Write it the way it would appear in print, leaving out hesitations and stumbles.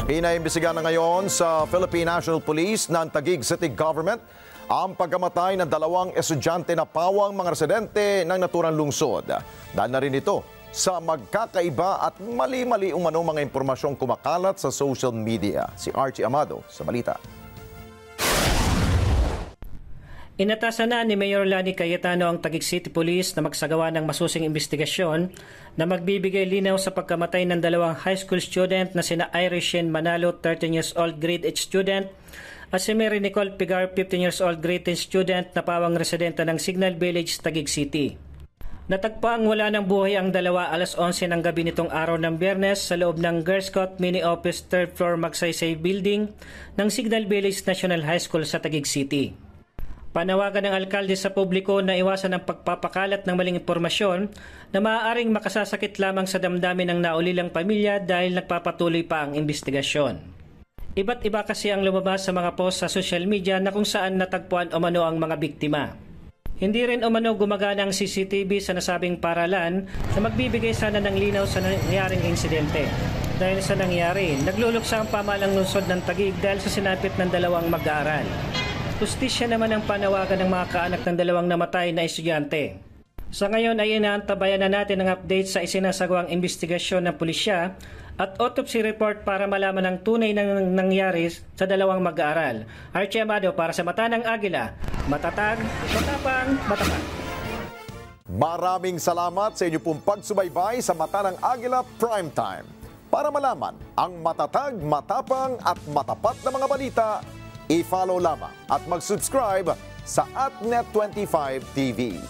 Inaimbestigahan na ngayon sa Philippine National Police ng Taguig City Government ang pagkamatay ng 2 estudyante na pawang mga residente ng naturang lungsod. Dahil na rin ito sa magkakaiba at mali-mali umano mga impormasyong kumakalat sa social media. Si Archie Amado sa balita. Inatasan na ni Mayor Lani Cayetano ang Taguig City Police na magsagawa ng masusing investigasyon na magbibigay linaw sa pagkamatay ng 2 high school student na sina Irish Shen Manalo, 13 years old grade 8 student, at si Mary Nicole Pigar, 15 years old grade 10 student na pawang residente ng Signal Village, Taguig City. Natagpaang wala ng buhay ang 2 alas 11 ng gabi nitong araw ng Biyernes sa loob ng Girl Scout Mini Office 3rd floor Magsaysay Building ng Signal Village National High School sa Taguig City. Panawagan ng alkalde sa publiko na iwasan ang pagpapakalat ng maling impormasyon na maaaring makasasakit lamang sa damdamin ng naulilang pamilya dahil nagpapatuloy pa ang investigasyon. Iba't iba kasi ang lumabas sa mga post sa social media na kung saan natagpuan umano ang mga biktima. Hindi rin umano gumagana ang CCTV sa nasabing paralan na magbibigay sana ng linaw sa nangyaring insidente. Dahil sa nangyari, nagluluksa ang pamahalang lungsod ng Taguig dahil sa sinapit ng 2 mag-aaral. Justisya naman ang panawagan ng mga kaanak ng 2 namatay na estudyante. Sa ngayon ay inaantabayan na natin ang update sa isinasagawang investigasyon ng pulisya at autopsy report para malaman ang tunay na nangyari sa 2 mag-aaral. Archie Amado para sa Mata ng Agila, matatag, matapang, matapat. Maraming salamat sa inyo pong pagsubaybay sa Mata ng Agila Primetime. Para malaman ang matatag, matapang at matapat na mga balita, i-follow lamang at mag-subscribe sa @Net25 TV.